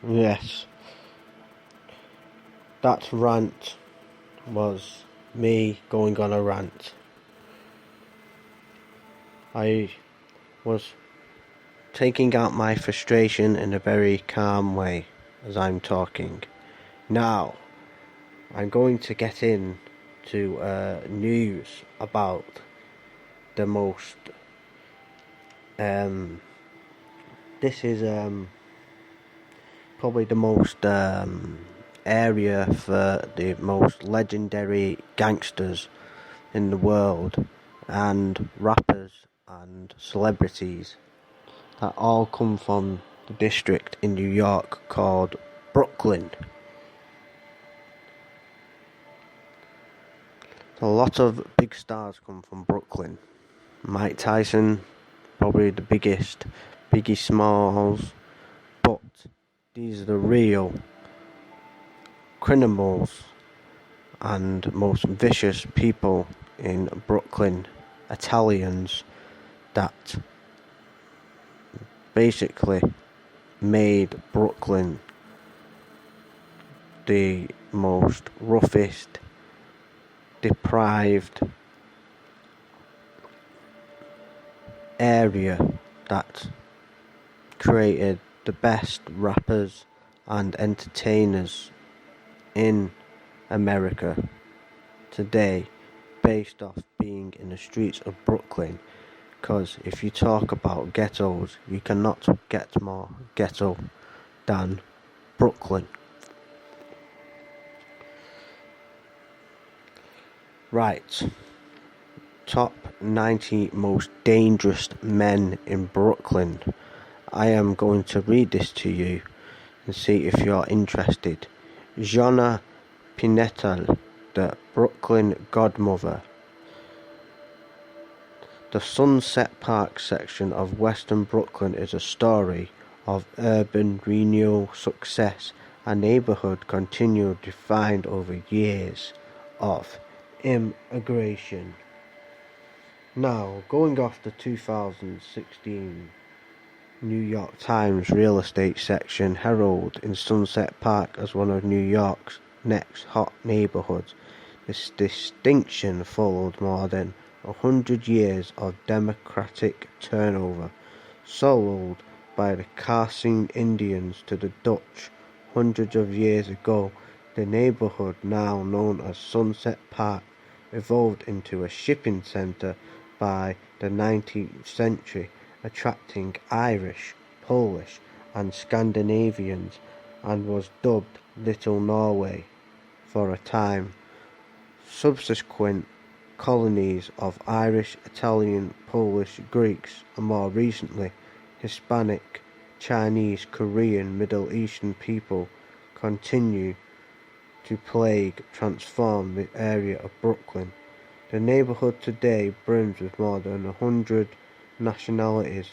Yes, that rant was me going on a rant. I was taking out my frustration in a very calm way as I'm talking. Now, I'm going to get into news about the most. This is probably the most area for the most legendary gangsters in the world, and rappers and celebrities that all come from the district in New York called Brooklyn. A lot of big stars come from Brooklyn. Mike Tyson, probably the biggest, Biggie Smalls, but these are the real criminals and most vicious people in Brooklyn, Italians that basically made Brooklyn the most roughest, deprived area that created the best rappers and entertainers in America today, based off being in the streets of Brooklyn. Because if you talk about ghettos, you cannot get more ghetto than Brooklyn. Right, top 90 most dangerous men in Brooklyn. I am going to read this to you and see if you're interested. Jonna Pinetal, the Brooklyn Godmother. The Sunset Park section of Western Brooklyn is a story of urban renewal success, a neighborhood continued defined over years of immigration. Now, going off the 2016 New York Times real estate section heralded in Sunset Park as one of New York's next hot neighborhoods. This distinction followed more than 100 years of democratic turnover, sold by the Carson Indians to the Dutch hundreds of years ago. The neighborhood, now known as Sunset Park, evolved into a shipping center by the 19th century, attracting Irish, Polish, and Scandinavians, and was dubbed Little Norway for a time. Subsequent colonies of Irish, Italian, Polish, Greeks, and more recently Hispanic, Chinese, Korean, Middle Eastern people continue to transform the area of Brooklyn. The neighborhood today brims with more than 100 nationalities,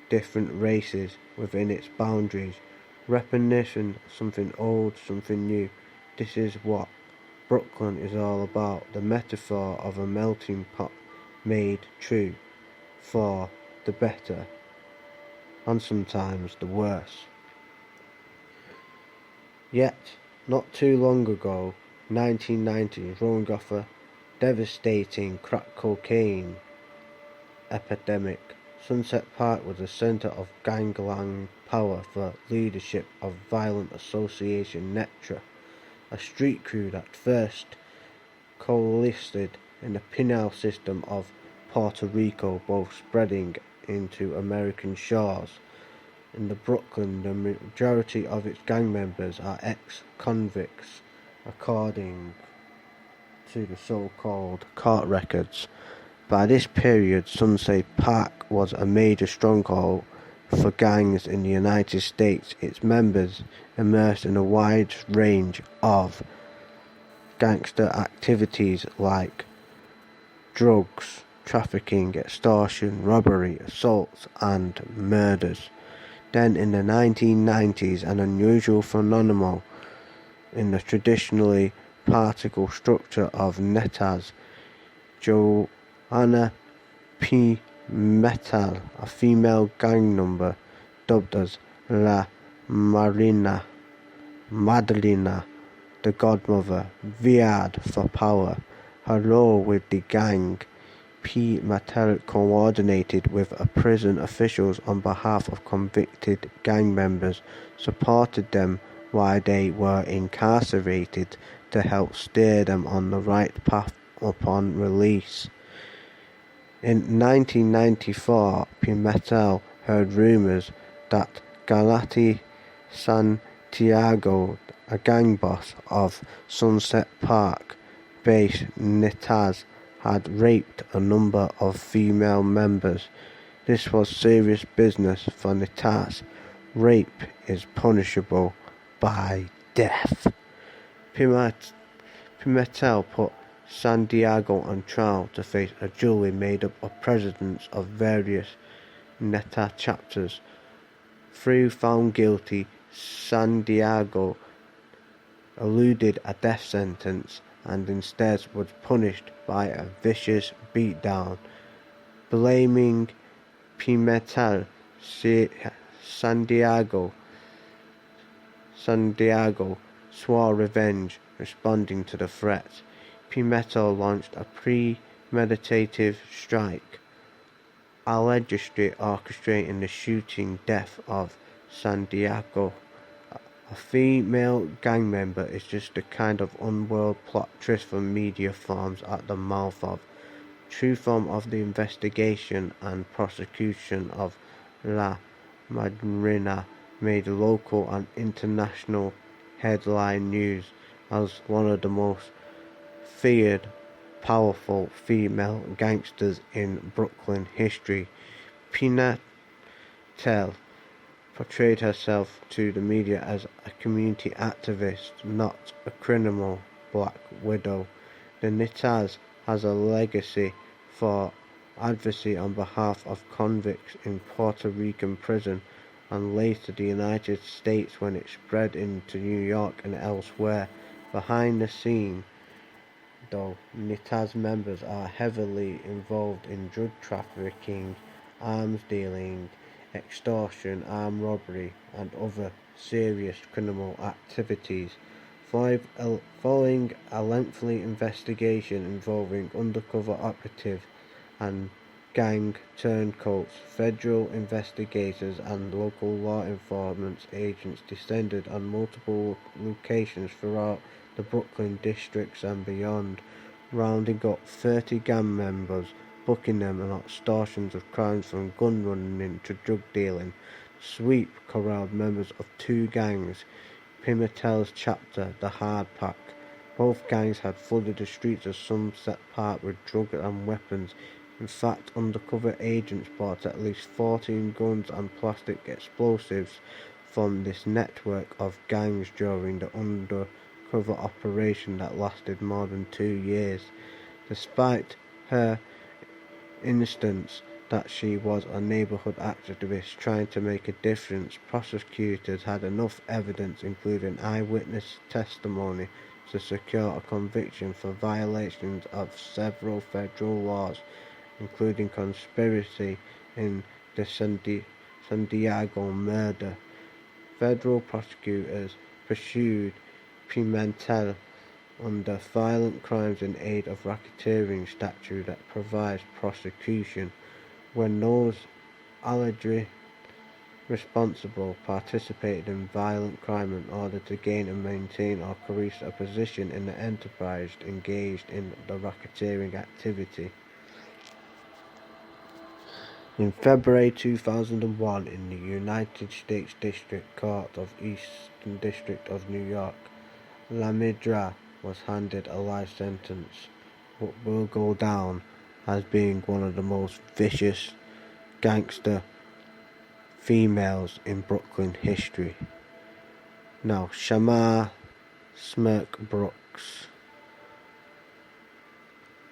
different races within its boundaries, reminiscent something old, something new. This is what Brooklyn is all about, the metaphor of a melting pot made true for the better and sometimes the worse. Yet, not too long ago, 1990, rolling off a devastating crack cocaine epidemic, Sunset Park was the center of gangland power for leadership of violent association Netra, a street crew that first coalesced in the penal system of Puerto Rico, both spreading into American shores. In the Brooklyn, the majority of its gang members are ex-convicts, according to the so-called court records. By this period, Sunset Park was a major stronghold for gangs in the United States, its members immersed in a wide range of gangster activities like drugs, trafficking, extortion, robbery, assaults, and murders. Then in the 1990s, an unusual phenomenon in the traditionally particle structure of Netas, Joanna P. Metal, a female gang member dubbed as La Marina, Madalina, the godmother, vied for power. Her role with the gang, P. Mattel coordinated with prison officials on behalf of convicted gang members, supported them while they were incarcerated to help steer them on the right path upon release. In 1994, Pimentel heard rumors that Galati Santiago, a gang boss of Sunset Park-based Nitaz, had raped a number of female members. This was serious business for Nitaz. Rape is punishable by death. Pimentel put Santiago on trial to face a jury made up of presidents of various Neta chapters. Though found guilty, Santiago eluded a death sentence and instead was punished by a vicious beatdown. Blaming Pimentel, Santiago swore revenge, responding to the threat. Pimentel launched a premeditated strike, allegedly orchestrating the shooting death of Santiago. A female gang member is just the kind of unworld plot twist for media forms at the mouth of. True form of the investigation and prosecution of La Madrina made local and international headline news as one of the most feared, powerful female gangsters in Brooklyn history. Pimentel portrayed herself to the media as a community activist, not a criminal black widow. The Nitaz has a legacy for advocacy on behalf of convicts in Puerto Rican prison and later the United States when it spread into New York and elsewhere. Behind the scene, though, Nitaz members are heavily involved in drug trafficking, arms dealing, extortion, armed robbery, and other serious criminal activities. Following a lengthy investigation involving undercover operatives and gang turncoats, federal investigators and local law enforcement agents descended on multiple locations throughout the Brooklyn districts and beyond, rounding up 30 gang members, booking them on extortions of crimes from gun running to drug dealing. The sweep corralled members of two gangs, Pimentel's chapter, the Hard Pack. Both gangs had flooded the streets of Sunset Park with drugs and weapons. In fact, undercover agents bought at least 14 guns and plastic explosives from this network of gangs during the undercover operation that lasted more than 2 years. Despite her instance that she was a neighborhood activist trying to make a difference, prosecutors had enough evidence, including eyewitness testimony, to secure a conviction for violations of several federal laws, including conspiracy in the Santiago murder. Federal prosecutors pursued Pimentel under Violent Crimes in Aid of Racketeering statute that provides prosecution when those allegedly responsible participated in violent crime in order to gain and maintain or increase a position in the enterprise engaged in the racketeering activity. In February 2001, in the United States District Court of Eastern District of New York, Lamidra was handed a life sentence, but will go down as being one of the most vicious gangster females in Brooklyn history. Now, Shamar Smirk Brooks,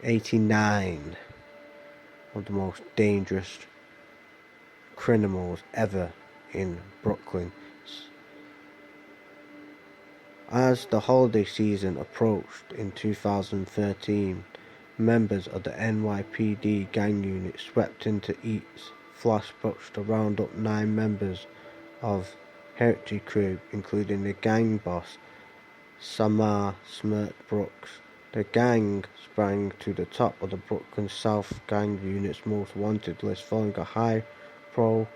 89, one of the most dangerous criminals ever in Brooklyn. As the holiday season approached in 2013, members of the NYPD gang unit swept into East Flashbucks to round up 9 members of security crew, including the gang boss, Samar Smirk Brooks. The gang sprang to the top of the Brooklyn South gang unit's most wanted list following a high-profile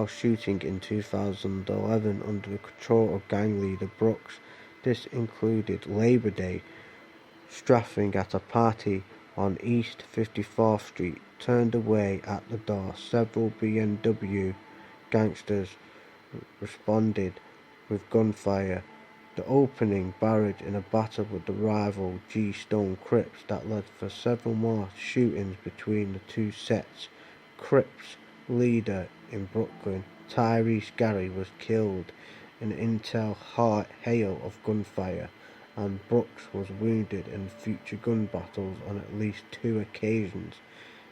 shooting in 2011 under the control of gang leader Brooks. This included Labor Day strafing at a party on East 54th Street. Turned away at the door, several BMW gangsters responded with gunfire. The opening barrage in a battle with the rival G-Stone Crips that led for several more shootings between the two sets. Crips leader in Brooklyn, Tyrese Gary, was killed in an intel hail of gunfire, and Brooks was wounded in future gun battles on at least 2 occasions.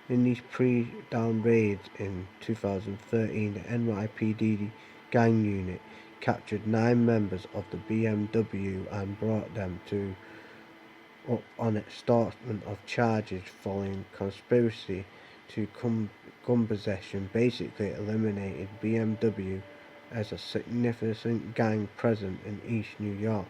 In these pre-dawn raids in 2013, the NYPD gang unit captured 9 members of the BMW and brought them up on extortion of charges following conspiracy to gun possession. Basically eliminated BMW as a significant gang present in East New York.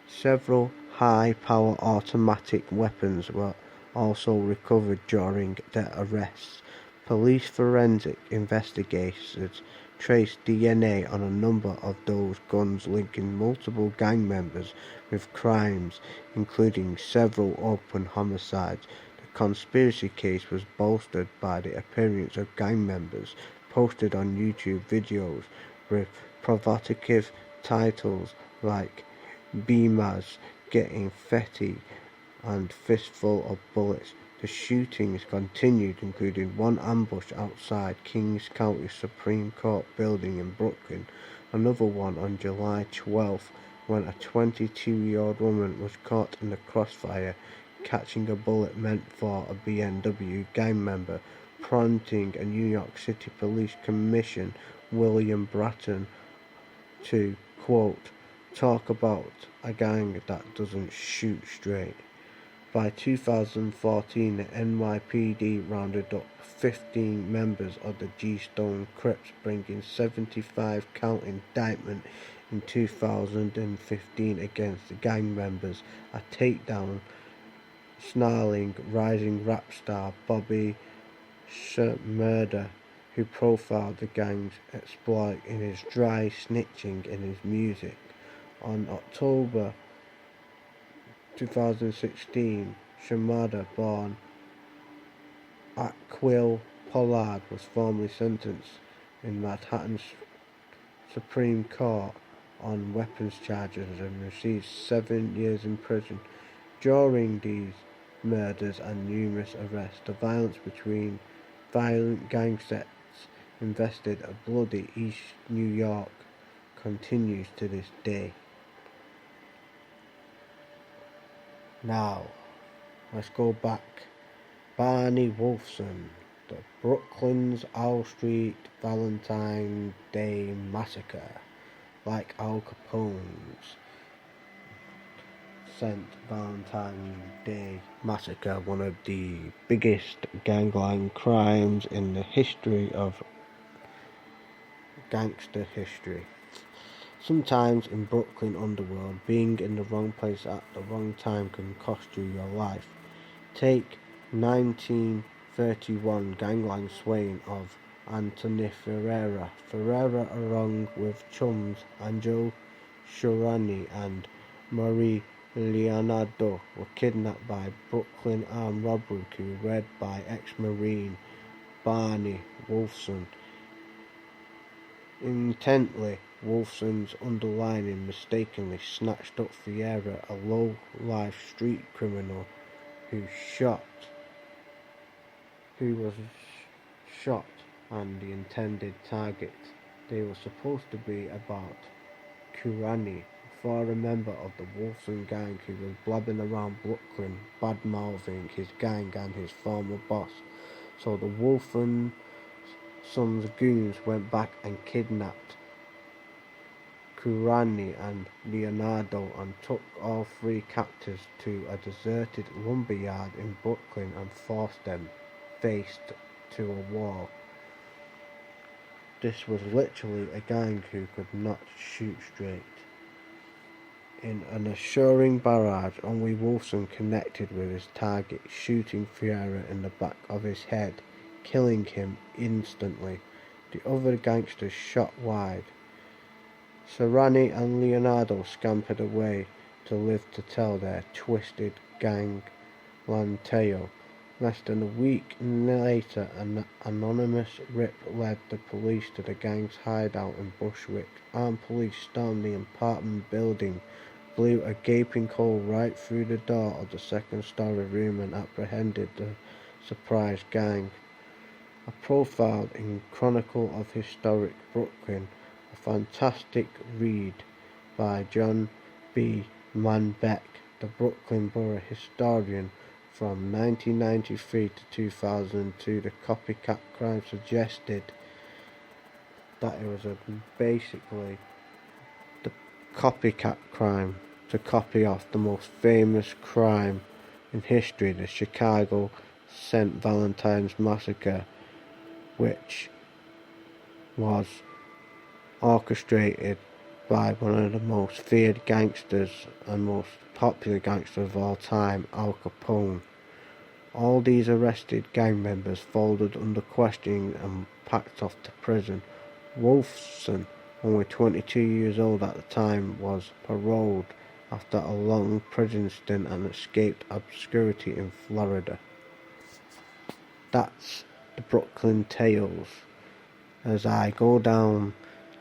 Several high-power automatic weapons were also recovered during their arrests. Police forensic investigators traced DNA on a number of those guns, linking multiple gang members with crimes, including several open homicides. The conspiracy case was bolstered by the appearance of gang members posted on YouTube videos with provocative titles like "Beamers getting fetty" and "Fistful of bullets." The shootings continued, including one ambush outside Kings County Supreme Court building in Brooklyn, another one on July 12th when a 22-year-old woman was caught in the crossfire, catching a bullet meant for a BMW gang member, prompting a New York City Police Commissioner William Bratton to, quote, "talk about a gang that doesn't shoot straight." By 2014, the NYPD rounded up 15 members of the G-Stone Crips, bringing 75-count indictment in 2015 against the gang members. A takedown snarling rising rap star Bobby Shmurda, who profiled the gang's exploit in his dry snitching in his music. On October 2016, Shmurda, born Aquil Pollard, was formally sentenced in Manhattan's Supreme Court on weapons charges and received 7 years in prison. During these murders and numerous arrests, the violence between violent gang sets invested a bloody East New York continues to this day. Now, let's go back. Barney Wolfson, the Brooklyn's Owl Street Valentine's Day Massacre. Like Al Capone's St. Valentine's Day Massacre, one of the biggest gangland crimes in the history of gangster history. Sometimes in Brooklyn underworld, being in the wrong place at the wrong time can cost you your life. Take 1931 gangland slaying of Anthony Ferrera. Ferrera, along with chums Angel Shurani and Marie Leonardo, were kidnapped by Brooklyn armed robbery crew led by ex-Marine Barney Wolfson. Intently, Wolfson's underlining mistakenly snatched up Ferrera, a low-life street criminal who was shot and the intended target. They were supposed to be about Kurani, a former member of the Wolfson gang who was blabbing around Brooklyn, bad-mouthing his gang and his former boss. So the Wolfson Sons goons went back and kidnapped Kurani and Leonardo and took all 3 captives to a deserted lumberyard in Brooklyn and forced them faced to a wall. This was literally a gang who could not shoot straight. In an assuring barrage, only Wolfson connected with his target, shooting Ferreira in the back of his head, killing him instantly. The other gangsters shot wide. Serrani and Leonardo scampered away to live to tell their twisted gangland tale. Less than a week later, an anonymous rip led the police to the gang's hideout in Bushwick. Armed police stormed the apartment building, blew a gaping hole right through the door of the second-story room and apprehended the surprised gang. A profile in Chronicle of Historic Brooklyn, a fantastic read by John B. Manbeck, the Brooklyn Borough historian from 1993 to 2002. The copycat crime suggested that it was basically the copycat crime to copy off the most famous crime in history, the Chicago St. Valentine's Massacre, which was orchestrated by one of the most feared gangsters and most popular gangster of all time, Al Capone. All these arrested gang members folded under questioning and packed off to prison. Wolfson, only 22 years old at the time, was paroled after a long prison stint and escaped obscurity in Florida. That's the Brooklyn Tales. As I go down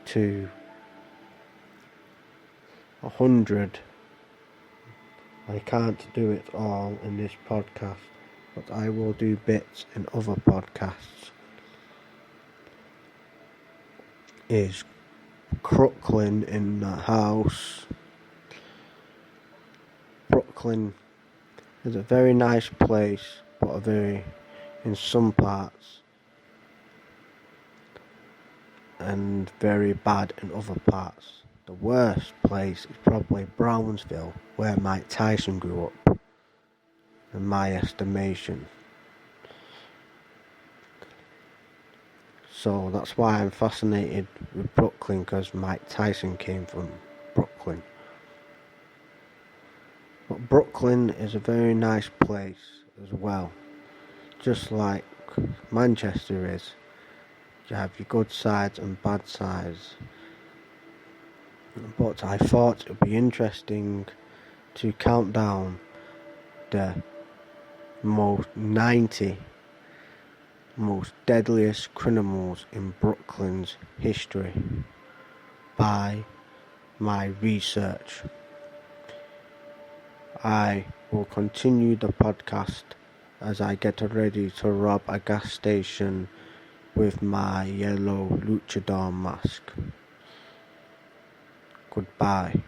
to 100, I can't do it all in this podcast, but I will do bits in other podcasts. Is Crooklyn in the house? Brooklyn is a very nice place, but in some parts, and very bad in other parts. The worst place is probably Brownsville, where Mike Tyson grew up, in my estimation. So that's why I'm fascinated with Brooklyn, because Mike Tyson came from Brooklyn. But Brooklyn is a very nice place as well, just like Manchester is. You have your good sides and bad sides. But I thought it would be interesting to count down the 90 most deadliest criminals in Brooklyn's history by my research. I will continue the podcast as I get ready to rob a gas station with my yellow luchador mask. Goodbye.